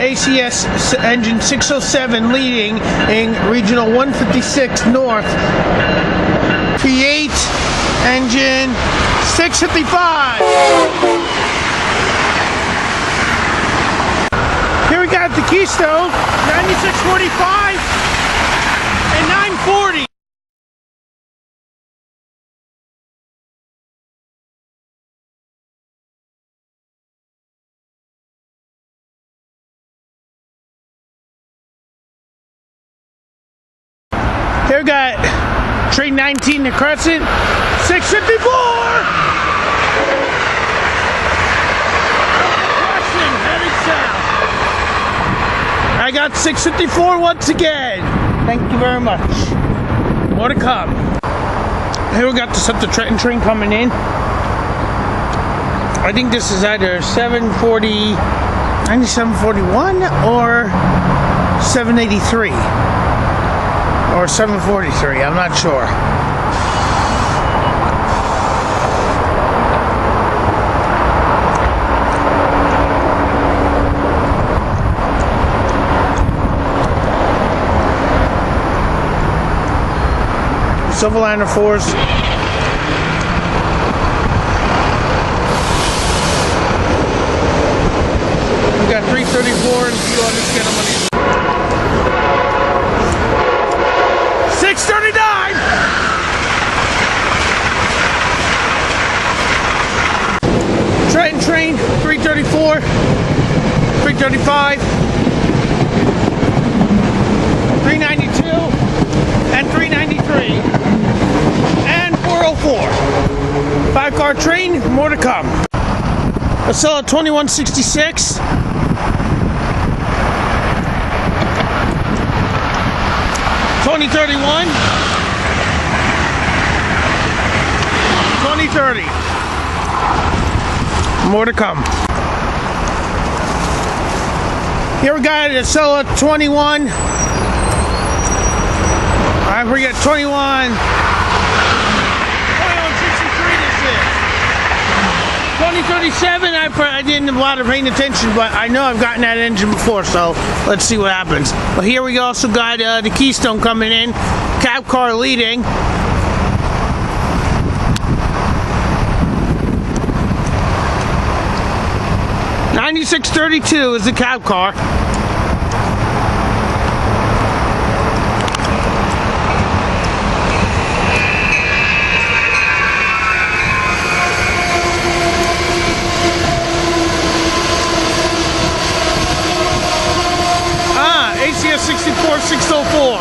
ACS engine 607 leading in regional 156 north. P8 engine 655. Here we got the Keystone 9645 and 940. Here we got train 19 to Crescent, 654! Crescent headed south. I got 654 once again. Thank you very much. More to come. Here we got the Sumter Trenton train coming in. I think this is either 9741 or 783. Or 743, I'm not sure. Silverliner 4s. We got 334 and a few others. Get them on these. 639! Trenton train, 334, 335, 392, and 393, and 404. 5-car train, more to come. Acela 2166. 2031, 2030. More to come. Here we got Acela 21. I forget 21. 2163 this is. 2037. I didn't have a lot of paying attention, but I know I've gotten that engine before, so let's see what happens. But here we also got the Keystone coming in, cab car leading. $96.32 is the cab car. ACS 64 604.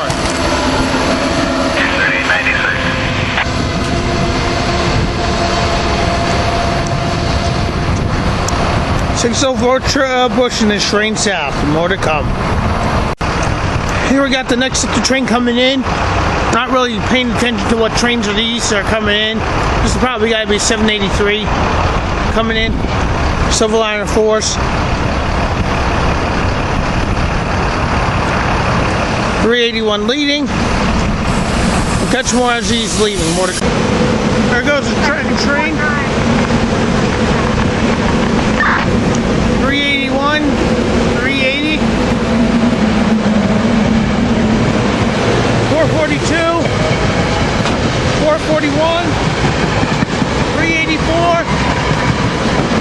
604 pushing this train south. More to come. Here we got the next train coming in. Not really paying attention to what trains of these are coming in. This is probably got to be 783 coming in. Silverliner 4s. 381 leading. We'll catch more as he's leaving. More to come. There goes the Trenton train. 381, 380, 442, 441, 384,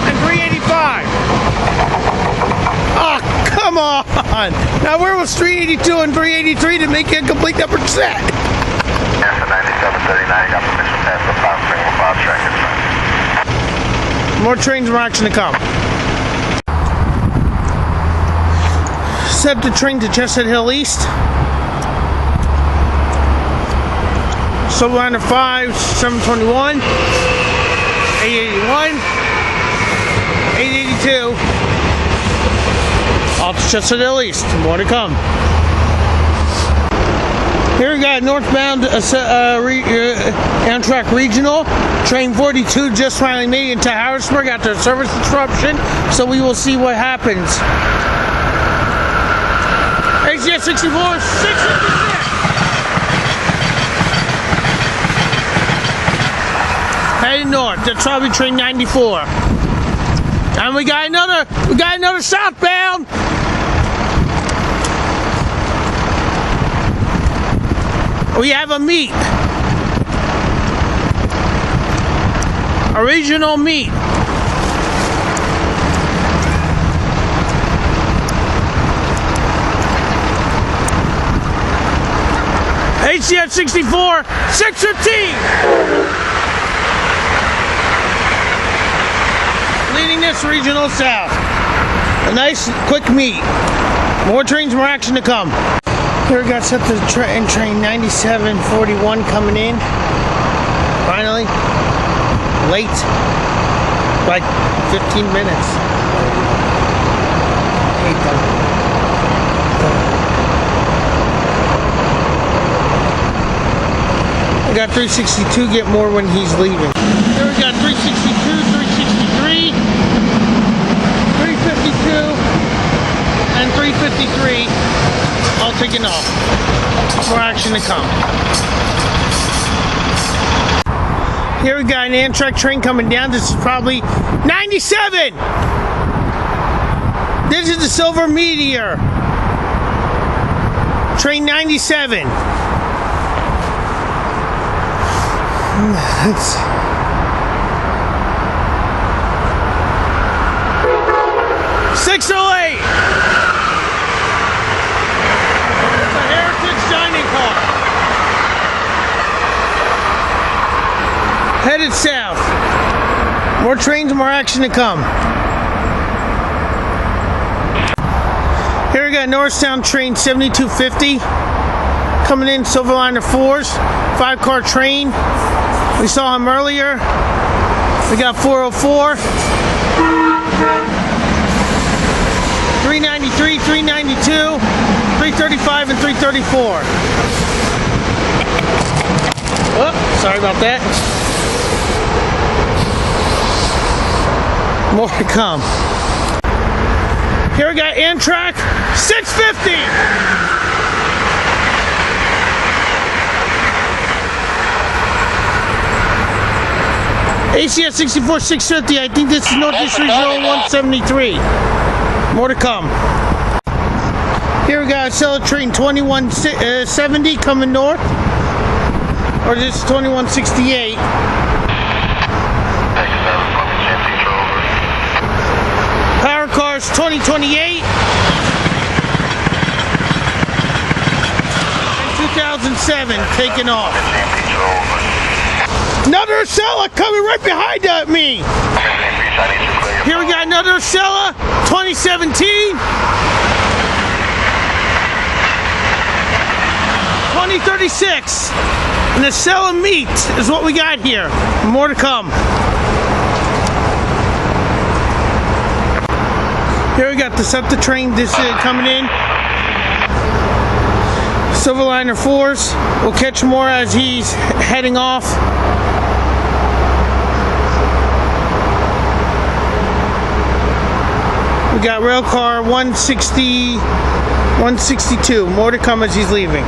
and 385. Oh, come on! Now where was 382 and 383 to make it a complete number set? After 9739, got permission to pass the top train with Bob Trackers. More trains are action to come. Set the train to Chestnut Hill East. Silverliner 5, 721, 881, 882. Off to Chestnut Hill East. More to come. Here we got northbound Amtrak Regional. Train 42 just finally made it into Harrisburg after a service disruption. So we will see what happens. ACS 64, 656. Heading north. That's probably train 94. And we got another southbound. we have a meet. A regional meet. HCF 64, 615. Leading this regional south. A nice quick meet. More trains, more action to come. Here we got set to train 9741 coming in. Finally. Late. By 15 minutes. We got 362, get more when he's leaving. Here we got 362, 363, 352, and 353 all taken off. More action to come. Here we got an Amtrak train coming down. This is probably 97! This is the Silver Meteor. Train 97. It's 608. It's a Heritage dining car. Headed south. More trains, more action to come. Here we got Norristown train 7250 coming in, Silverliner 4s, 5-car train. We saw him earlier. We got 404, 393, 392, 335, and 334. Oh, sorry about that. More to come. Here we got Amtrak 650. ACS 64 650. I think this is Northeast Regional 173. More to come. Here we got Acela train 2170 coming north. Or this is 2168. Power Cars 2028. And 2007 taking off. Another Acela coming right behind me. Here we got another Acela 2017. 2036. An Acela meet is what we got here. More to come. Here we got the SEPTA train coming in. Silverliner 4s. We'll catch more as he's heading off. We got Railcar 160, 162. More to come as he's leaving.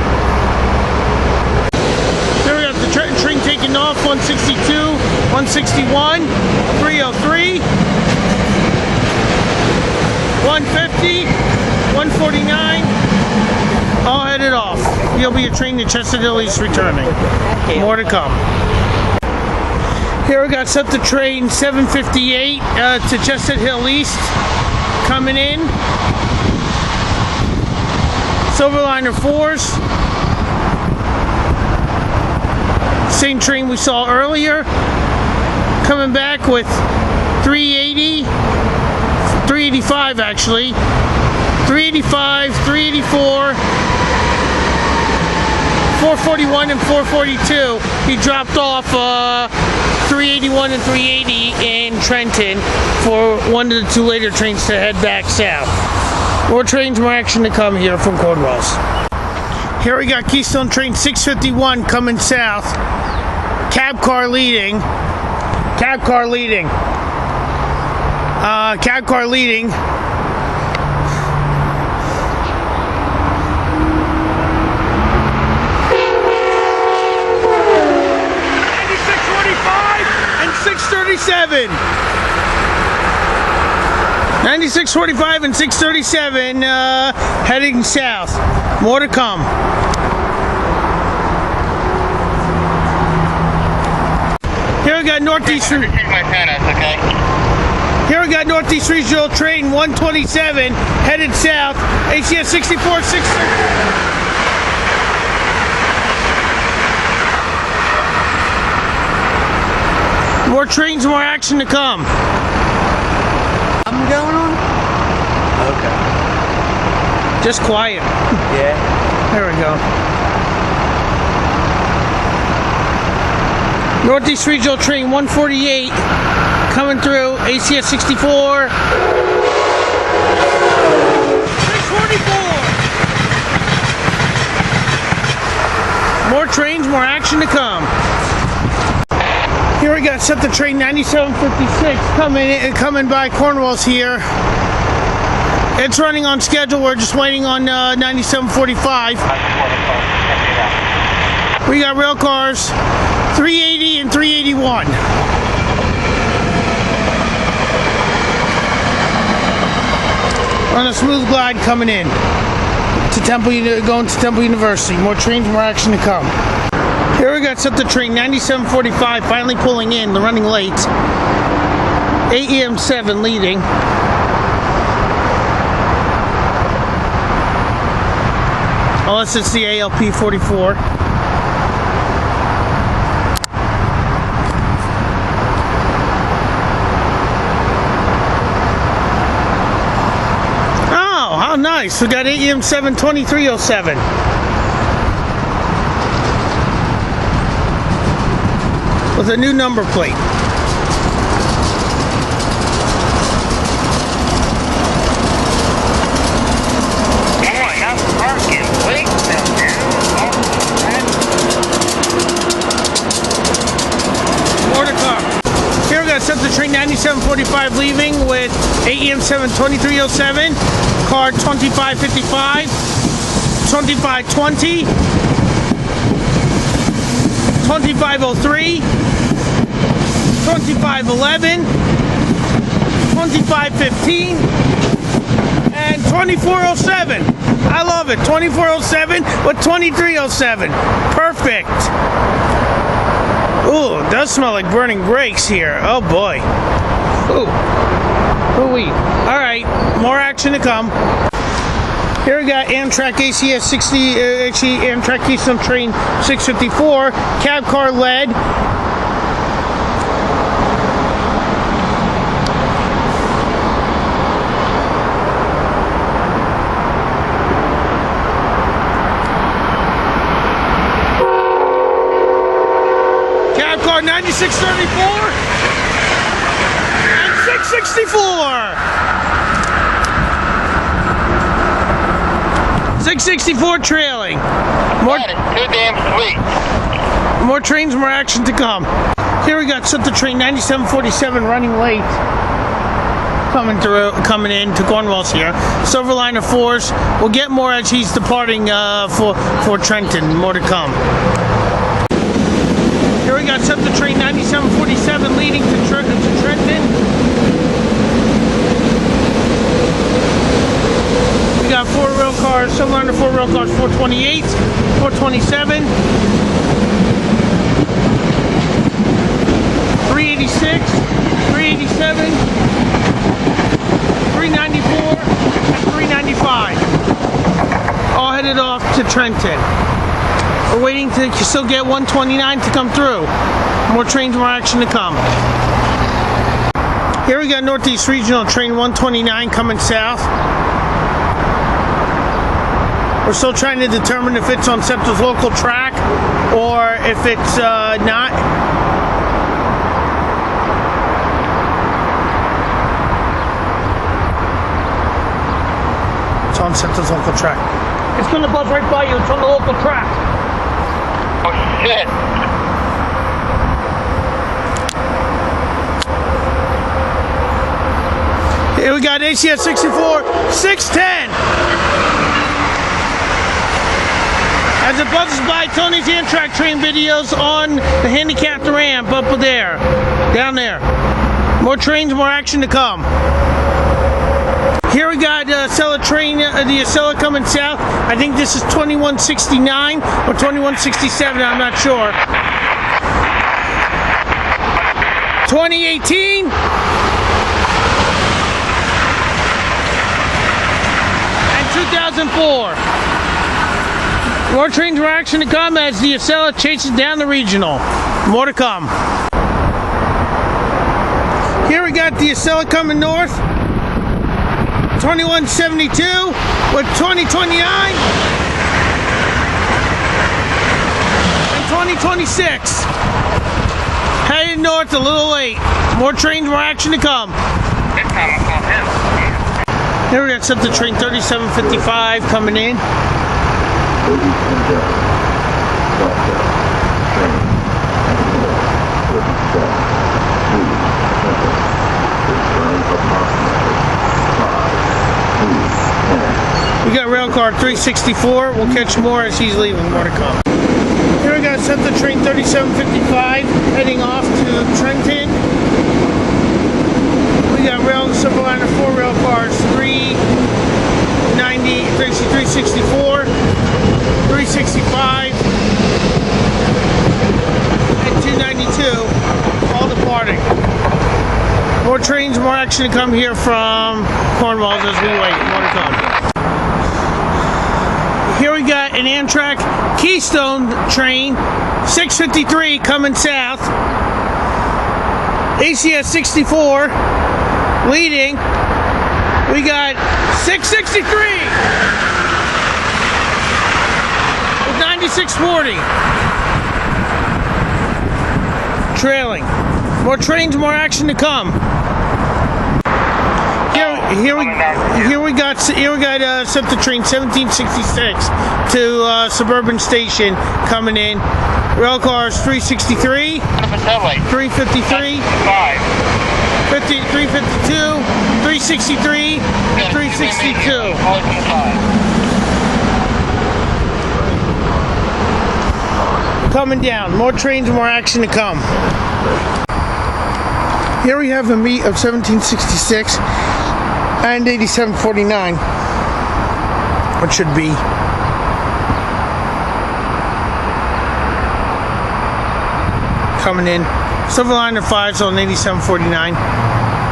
There we got the train taking off. 162, 161, 303, 150, 149. All headed off. You'll be a train to Chestnut Hill East returning. More to come. Here we got SEPTA train 758 to Chestnut Hill East coming in. Silverliner 4s. Same train we saw earlier. Coming back with 380, 385 actually. 385, 384, 441, and 442. He dropped off 381 and 380 in Trenton for one of the two later trains to head back south. More trains, more action to come here from Cornwalls. Here we got Keystone train 651 coming south. Cab car leading. Cab car leading. Cab car leading. And 637. 9645 and 637 heading south. More to come. got Northeast. Receive my tennis, okay? Here we got Northeast Regional Train 127 headed south. ACS 64 6. More trains, more action to come. I'm going on? Okay. Just quiet. Yeah. There we go. Northeast Regional Train 148 coming through. ACS 64. 644. More trains, more action to come. Here we got set the train 9756 coming by Cornwall's here. It's running on schedule. We're just waiting on 9745. We got rail cars 380 and 381. On a smooth glide coming in to Temple, going to Temple University. More trains, more action to come. Here we got set the train 9745 finally pulling in. They're running late. AEM7 leading. Unless it's the ALP 44. Oh, how nice. We got AEM7 2307. With a new number plate. Set the train 9745 leaving with AEM7 2307, car 2555, 2520, 2503, 2511, 2515, and 2407. I love it. 2407 with 2307. Perfect. Ooh, it does smell like burning brakes here. Oh boy. Ooh. Ooh-wee. Alright, more action to come. Here we got Amtrak ACS 60, actually Amtrak Keystone Train 654, cab car led. Cab car 9634 and 664. 664 trailing. More, too damn sweet. more trains, more action to come. Here we got set the train 9747 running late. Coming in to Cornwall's here. Silverliner 4s. We'll get more as he's departing for Trenton. More to come. Here we got set the train 9747 leading to Trenton. We got 4 rail cars, Silverliner 4 rail cars, 428, 427, 386, 387, 394, and 395. All headed off to Trenton. We're waiting to still get 129 to come through. More trains, more action to come. Here we got Northeast Regional Train 129 coming south. We're still trying to determine if it's on SEPTA's local track or if it's not. It's on SEPTA's local track. It's going to buzz right by you. It's on the local track. Oh shit. Here we got ACS 64, 610. As it buzzes by Tony's Amtrak train videos on the handicapped ramp up there, down there. More trains, more action to come. Here we got Acela train, the Acela coming south. I think this is 2169 or 2167, I'm not sure. 2018. And 2004. More trains were action to come as the Acela chases down the regional. More to come. Here we got the Acela coming north. 2172 with 2029 and 2026. Headed north a little late. More trains, more action to come. Here we got something train 3755 coming in. We got railcar 364. We'll catch more as he's leaving. More to come. Here we got something train 3755 heading off to Trenton. We got Silver Liner 4 rail cars 390, 364, 365, and 292, all departing. More trains, more action to come here from Cornwall as we wait. More to come. Here we got an Amtrak Keystone train, 653 coming south. ACS 64 leading. We got 663 with 9640 trailing. More trains, more action to come. Here we got something train 1766 to Suburban Station coming in. Rail cars 363, 353, 352, 363, 362. Coming down. More trains, more action to come. Here we have a meet of 1766 and 8749. What should be. Coming in. Silver Liner 5s on 8749.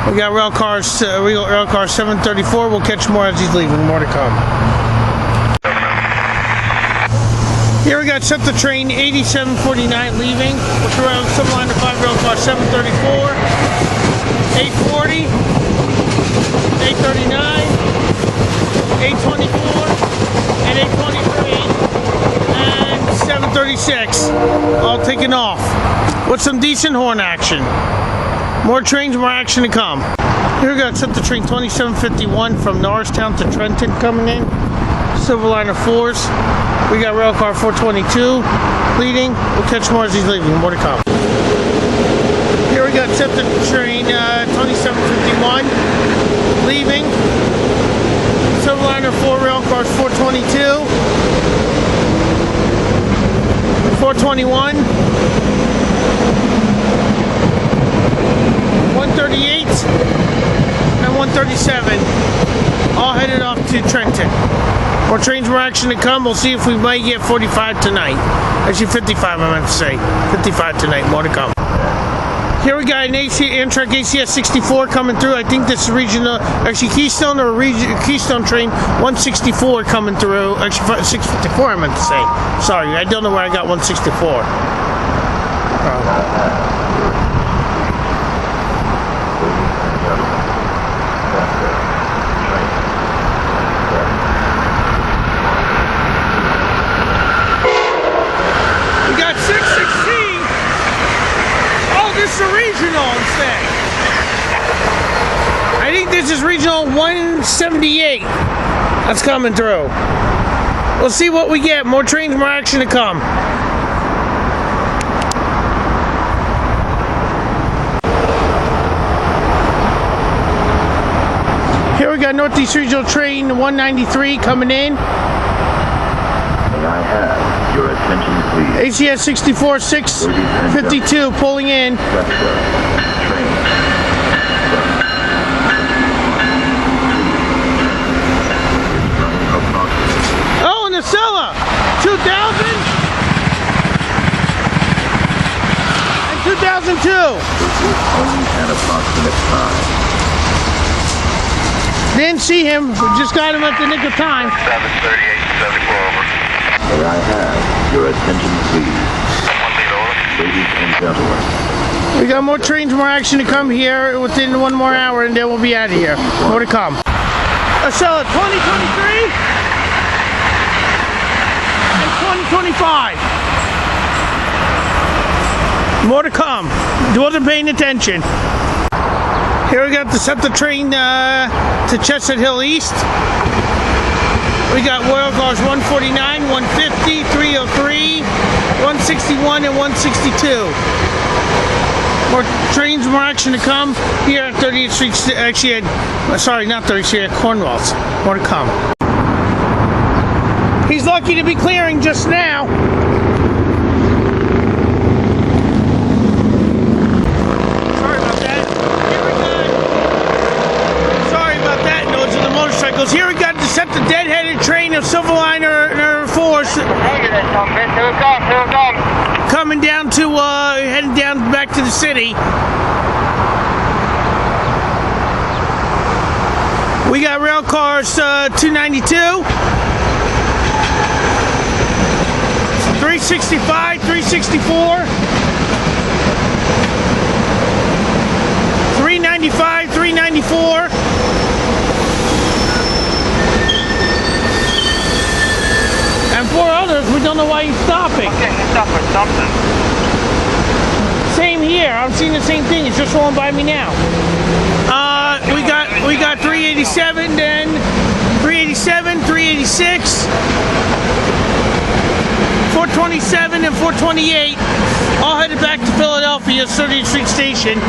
We got rail cars 734. We'll catch more as he's leaving. More to come. Here we got Central Train 8749 leaving. With around Silver Liner 5 rail car 734, 840, 839, 824, and 823, and 736. All taking off with some decent horn action. More trains, more action to come. Here we got Central Train 2751 from Norristown to Trenton coming in. Silver Liner 4s. We got railcar 422 leading. We'll catch more as he's leaving. More to come. Here we got Central Train 2751 leaving. Silver Liner 4 railcars 422, 421, 138, and 137. All headed off to Trenton. More trains, more action to come. We'll see if we might get 45 tonight. Actually 55 I meant to say. 55 tonight. More to come. Here we got an Amtrak ACS 64 coming through. I think this is regional, actually Keystone or Keystone Train 164 coming through. Actually 654 I meant to say. Sorry, I don't know where I got 164. We got 616. Oh, this is a regional instead. I think this is regional 178. That's coming through. We'll see what we get. More trains, more action to come. Here we got Northeast Regional Train 193 coming in. May I have your attention, please? ACS 64 652 pulling in. Oh, and Acela 2000 and 2002. only an approximate time. Didn't see him. We just got him at the nick of time. 738, 74 over. May I have your attention, please? One lead over. Ladies and gentlemen, We got more trains, more action to come here within 1 more hour, and then we'll be out of here. More to come. So 2023 and 2025. More to come. Wasn't paying attention. Here we got the SEPTA train to Chestnut Hill East. We got Royal Cars 149, 150, 303, 161, and 162. More trains, more action to come here at 30th Street. Actually, sorry, not 30th Street, at Cornwalls. More to come. He's lucky to be clearing just now. Sorry about that. Here we go. Sorry about that. Those are the motorcycles. Here we got the SEPTA dead-headed train of Silverliner 4s. Coming down to, heading down back to the city. We got rail cars 292, 365, 364, 395, 394. And 4 others, we don't know why he's stopping. Okay, he's stopped for something. Same here. I'm seeing the same thing. It's just rolling by me now. We got 387, then 387, 386, 427, and 428. All headed back to Philadelphia, 30th Street Station.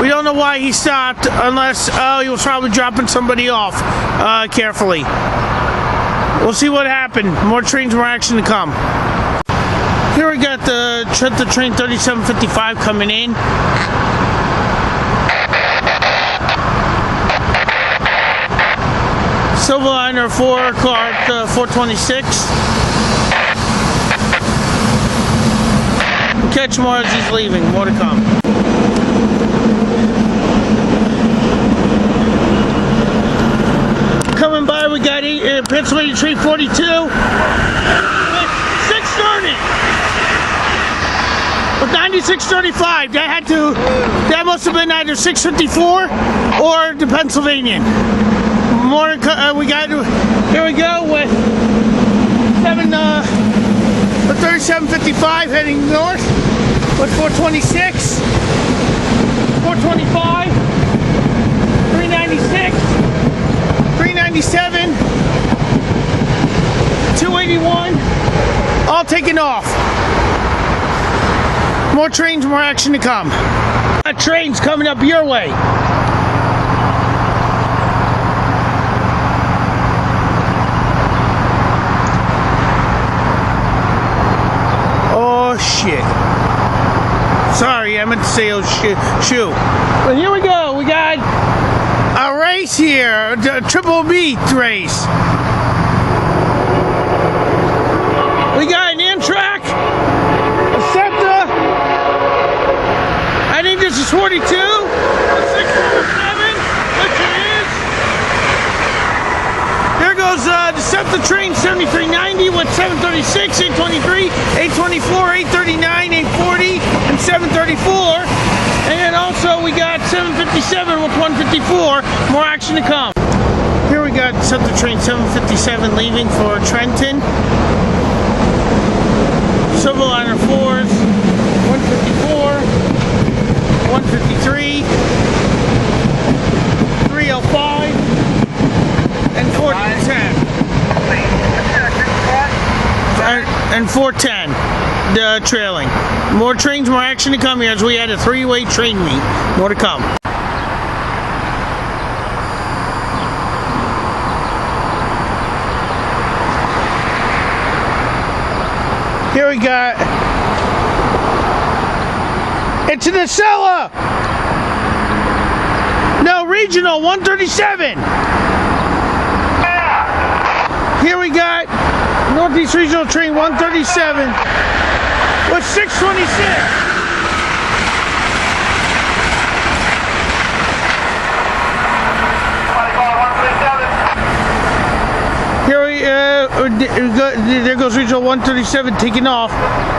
We don't know why he stopped, unless he was probably dropping somebody off carefully. We'll see what happened. More trains, more action to come. Here we got the train 3755 coming in. Silverliner 4 car 426. We'll catch more as he's leaving. More to come. Coming by, we got Pennsylvania Tree 42. 630. With 9635, that must have been either 654 or the Pennsylvanian. More, we got, here we go with 3755 heading north with 426, 425, 396, 397, 281, all taken off. More trains, more action to come. Trains coming up your way. Oh shit. Sorry, I meant to say oh shoe. But here we go. We got a race here, the Triple B race. We got an Amtrak, a SEPTA. I think this is 42, a 647, which it is. There goes the SEPTA train 7390 with 736, 823, 824, 839, 840, and 734. And then also we got 757 with 154. More action to come. Here we got SEPTA train 757 leaving for Trenton. Silverliner 4s, 154, 153, 305, and 410. And 410, the trailing. More trains, more action to come here as we had a 3-way train meet. More to come. Here we got, it's in the cellar. No, regional 137. Here we got Northeast Regional Train 137 with 626. there goes Regional 137 taking off.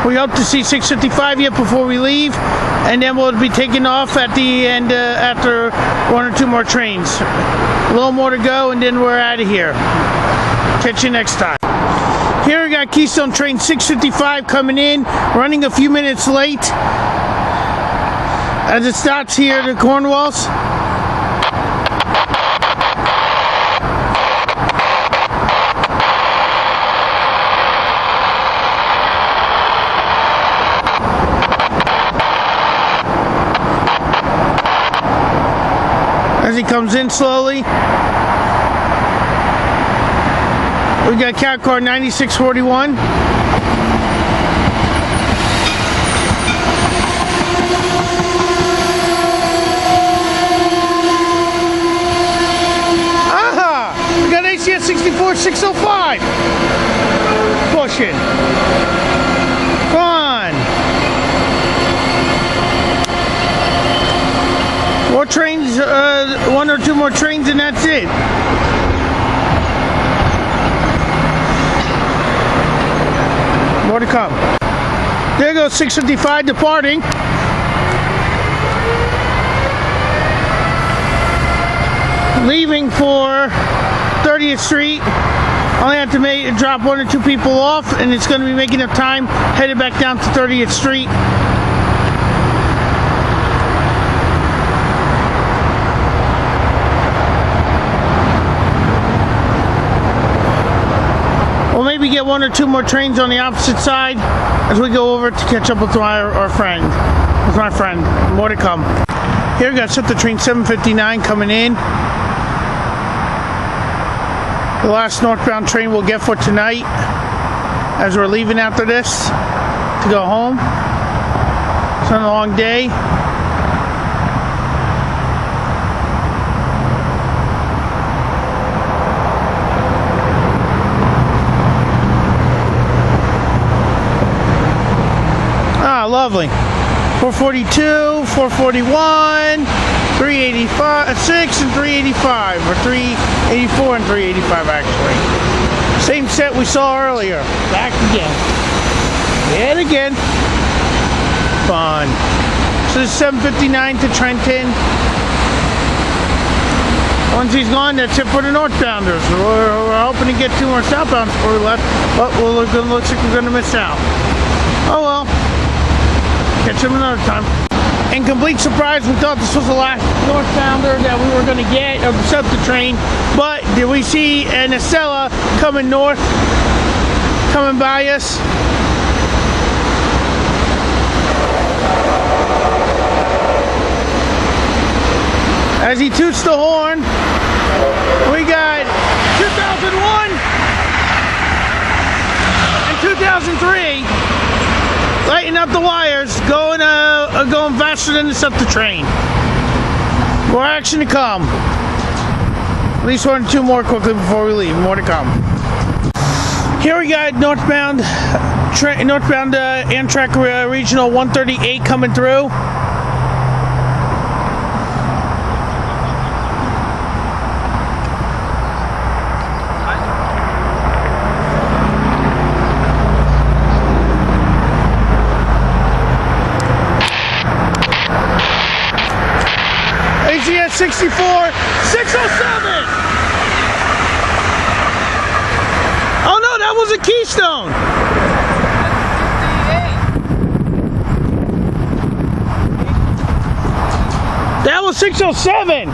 We hope to see 655 yet before we leave, and then we'll be taking off at the end after one or two more trains. A little more to go, and then we're out of here. Catch you next time. Here we got Keystone Train 655 coming in, running a few minutes late as it stops here to Cornwalls. As he comes in slowly. We got cab car 9641. Aha! We got ACS 64605. Pushing. Fun. More trains, one or two more trains, and that's it. More to come. There goes 655 departing. Leaving for 30th Street. Only have to drop one or two people off, and it's going to be making up time headed back down to 30th Street. Maybe get one or two more trains on the opposite side as we go over to catch up with my friend. More to come. Here we got SEPTA train 759 coming in. The last northbound train we'll get for tonight as we're leaving after this to go home. It's been a long day. Lovely. 442, 441, 385, 6 and 385, or 384 and 385 actually. Same set we saw earlier. Back again. Yet again. Fun. So this is 759 to Trenton. Once he's gone, that's it for the northbounders. We're hoping to get two more southbounds before we left, but it looks like we're going to miss out. Oh well. Catch him another time. In complete surprise, we thought this was the last northbounder that we were going to get of the SEPTA train, but did we see an Acela coming north, coming by us? As he toots the horn, we got 2001 and 2003. Lighten up the wires, going faster than the SEPTA train. More action to come. At least one or two more quickly before we leave. More to come. Here we got northbound Amtrak Regional 138 coming through. ACS 64 607. Oh no, that was a Keystone. That was 607.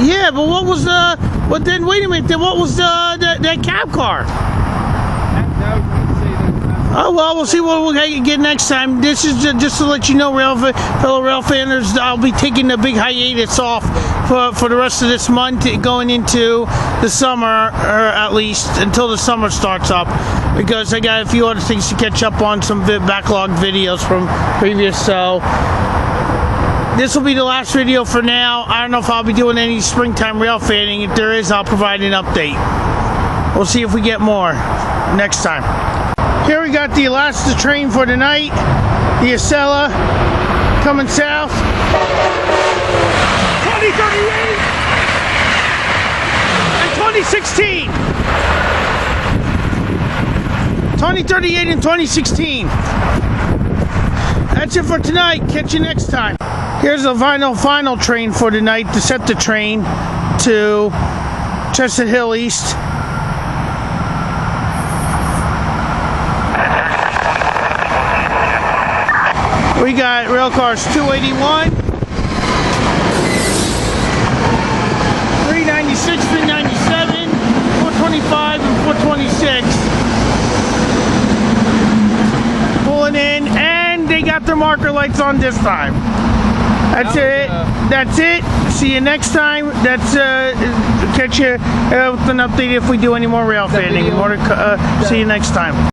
Yeah, but what was the? But then wait a minute. Then what was that cab car? Oh well, we'll see what we'll get next time. This is just to let you know, fellow rail fans, I'll be taking a big hiatus off for the rest of this month, going into the summer, or at least until the summer starts up, because I got a few other things to catch up on, some backlog videos from previous. So this will be the last video for now. I don't know if I'll be doing any springtime rail fanning. If there is, I'll provide an update. We'll see if we get more next time. Here we got the Alaska train for tonight, the Acela coming south. 2038 and 2016. 2038 and 2016. That's it for tonight. Catch you next time. Here's the final train for tonight to set the train to Chestnut Hill East. We got rail cars 281, 396, 397, 425, and 426. Pulling in, and they got their marker lights on this time. That's it. That's it. See you next time. That's catch you with an update if we do any more rail fanning. See you next time.